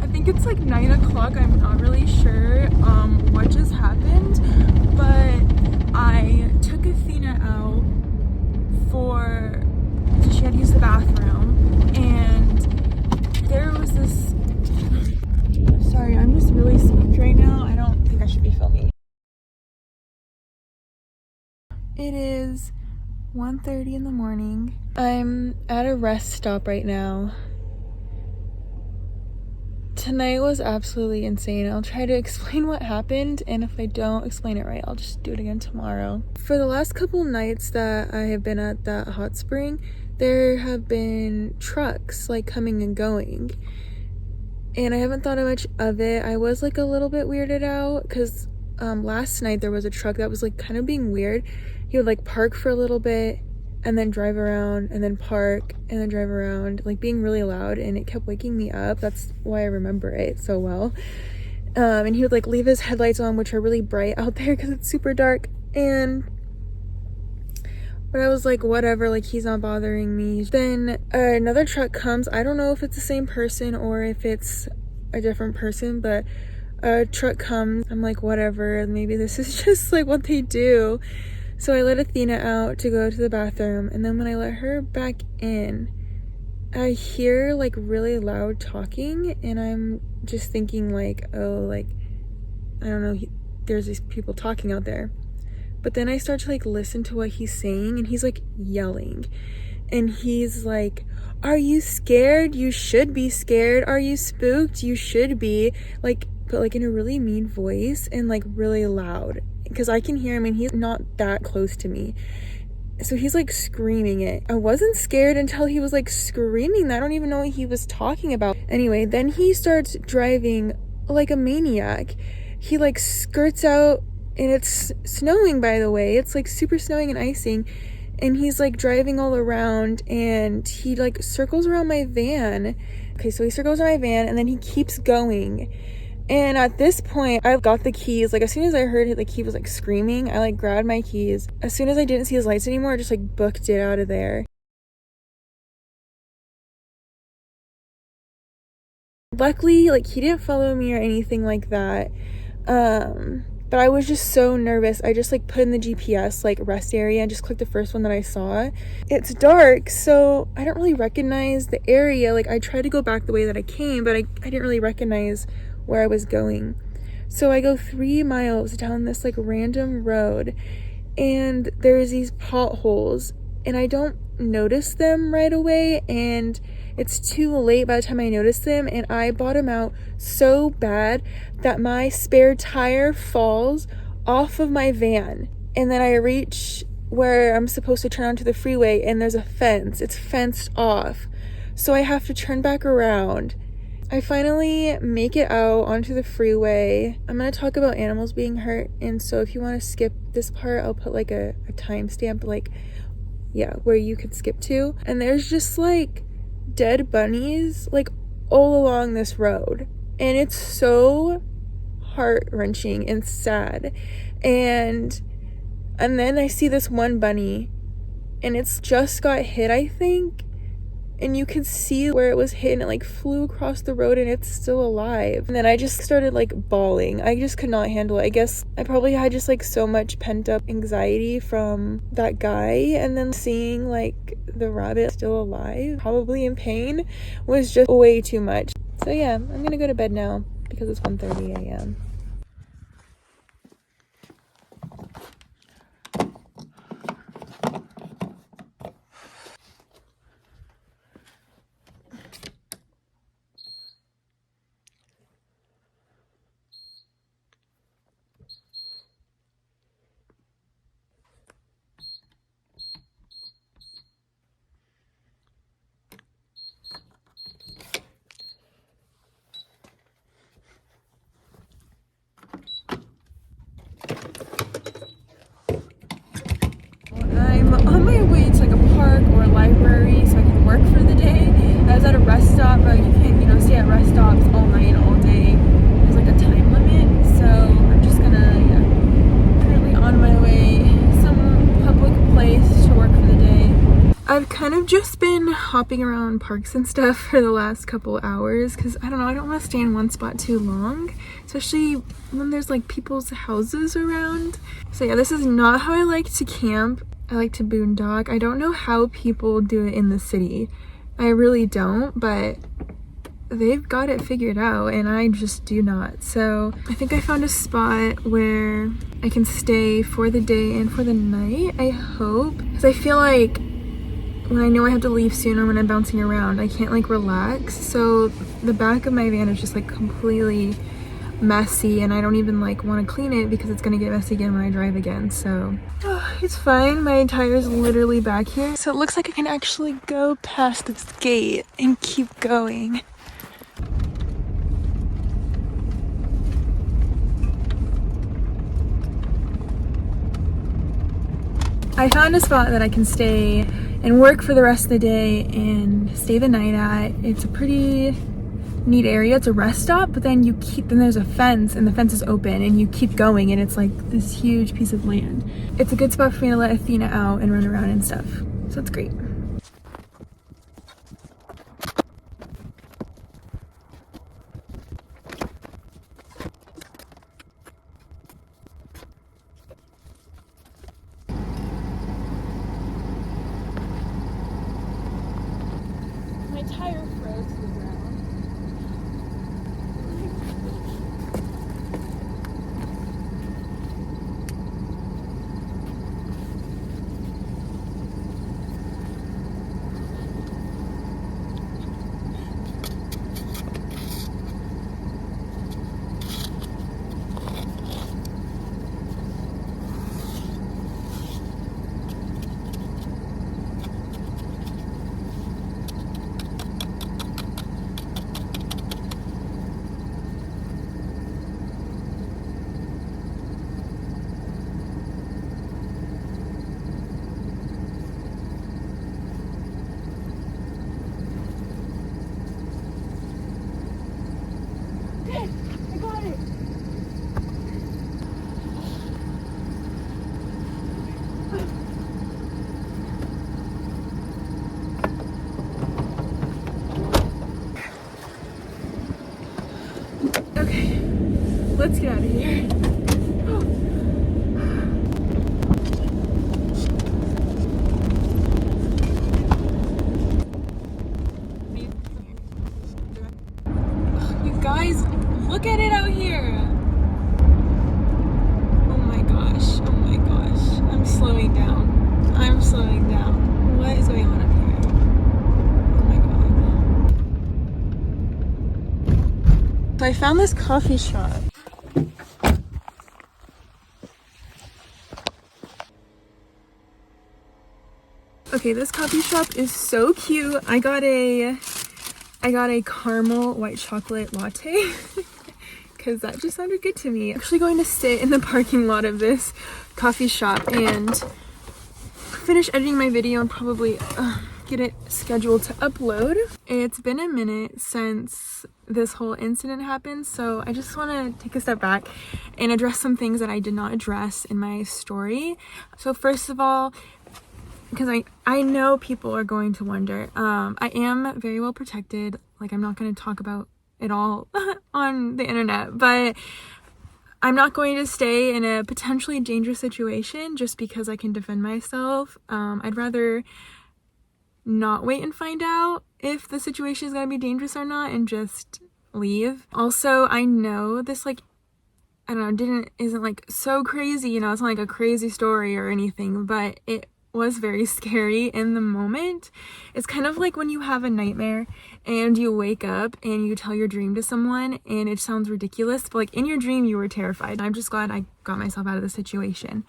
I think it's like 9 o'clock. I'm not really sure what just happened, but I took Athena out for, so she had to use the bathroom, and there was this, sorry, I'm just really spooked right now. I don't think I should be filming. It is 1:30 in the morning. I'm at a rest stop right now. Tonight was absolutely insane. I'll try to explain what happened, and if I don't explain it right, I'll just do it again tomorrow. For the last couple nights that I have been at that hot spring, there have been trucks like coming and going, and I haven't thought much of it. I was like a little bit weirded out because last night there was a truck that was like kind of being weird. He would like park for a little bit and then drive around and then park and then drive around, like being really loud, and it kept waking me up. That's why I remember it so well. And he would like leave his headlights on, which are really bright out there because it's super dark, but I was like, whatever, like he's not bothering me. Then another truck comes. I don't know if it's the same person or if it's a different person, but a truck comes. I'm like, whatever, maybe this is just like what they do. So I let Athena out to go to the bathroom, and then when I let her back in, I hear like really loud talking, and I'm just thinking like, oh, like, I don't know, there's these people talking out there. But then I start to like listen to what he's saying, and he's like yelling, and he's like, are you scared? You should be scared. Are you spooked? You should be. Like, but like in a really mean voice and like really loud, because I can hear him and he's not that close to me. So he's like screaming it. I wasn't scared until he was like screaming that. I don't even know what he was talking about. Anyway, then he starts driving like a maniac. He like skirts out, and it's snowing, by the way. It's like super snowing and icing. And he's like driving all around, and he like circles around my van. Okay, so he circles around my van, and then he keeps going. And at this point, I got the keys. Like, as soon as I heard like he was like screaming, I like grabbed my keys. As soon as I didn't see his lights anymore, I just like booked it out of there. Luckily, like he didn't follow me or anything like that. But I was just so nervous. I just like put in the GPS like rest area and just clicked the first one that I saw. It's dark, so I don't really recognize the area. Like, I tried to go back the way that I came, but I didn't really recognize where I was going. So I go 3 miles down this like random road, and there's these potholes, and I don't notice them right away, and it's too late by the time I notice them, and I bottom out so bad that my spare tire falls off of my van. And then I reach where I'm supposed to turn onto the freeway, and there's a fence. It's fenced off. So I have to turn back around. I finally make it out onto the freeway. I'm going to talk about animals being hurt, and so if you want to skip this part, I'll put like a timestamp, like, yeah, where you could skip to. And there's just like dead bunnies like all along this road, and it's so heart-wrenching and sad. And then I see this one bunny, and it's just got hit, I think, and you can see where it was hit, and it like flew across the road, and it's still alive. And then I just started like bawling. I just could not handle it. I guess I probably had just like so much pent-up anxiety from that guy, and then seeing like the rabbit still alive, probably in pain, was just way too much. So yeah, I'm gonna go to bed now because it's 1:30 a.m. I'm on my way to like a park or a library so I can work for the day. I was at a rest stop, but you can't, stay at rest stops all night, all day. There's like a time limit, so I'm just gonna, currently on my way some public place to work for the day. I've kind of just been hopping around parks and stuff for the last couple hours because I don't know, I don't want to stay in one spot too long, especially when there's like people's houses around. So yeah, this is not how I like to camp. I like to boondock. I don't know how people do it in the city. I really don't, but they've got it figured out and I just do not. So I think I found a spot where I can stay for the day and for the night, I hope. Because I feel like when I know I have to leave soon or when I'm bouncing around, I can't like relax. So the back of my van is just like completely messy and I don't even like want to clean it because it's gonna get messy again when I drive again. So it's fine. My tire's literally back here. So it looks like I can actually go past this gate and keep going. I found a spot that I can stay and work for the rest of the day and stay the night at. It's a pretty neat area. It's a rest stop, but then there's a fence and the fence is open and you keep going and it's like this huge piece of land. It's a good spot for me to let Athena out and run around and stuff. So it's great. My tire froze to the ground. I got it. Okay, let's get out of here. You guys, look at it out here. Oh my gosh, oh my gosh. I'm slowing down. I'm slowing down. What is going on up here? Oh my god. So I found this coffee shop. Okay, this coffee shop is so cute. I got a caramel white chocolate latte because that just sounded good to me. I'm actually going to sit in the parking lot of this coffee shop and finish editing my video and probably get it scheduled to upload. It's been a minute since this whole incident happened, so I just want to take a step back and address some things that I did not address in my story. So first of all, because I know people are going to wonder, I am very well protected. Like, I'm not going to talk about it all on the internet, but I'm not going to stay in a potentially dangerous situation just because I can defend myself. I'd rather not wait and find out if the situation is going to be dangerous or not and just leave. Also, I know this, like, I don't know, isn't like so crazy, you know, it's not like a crazy story or anything, but it was very scary in the moment. It's kind of like when you have a nightmare and you wake up and you tell your dream to someone and it sounds ridiculous, but like in your dream you were terrified. I'm just glad I got myself out of the situation.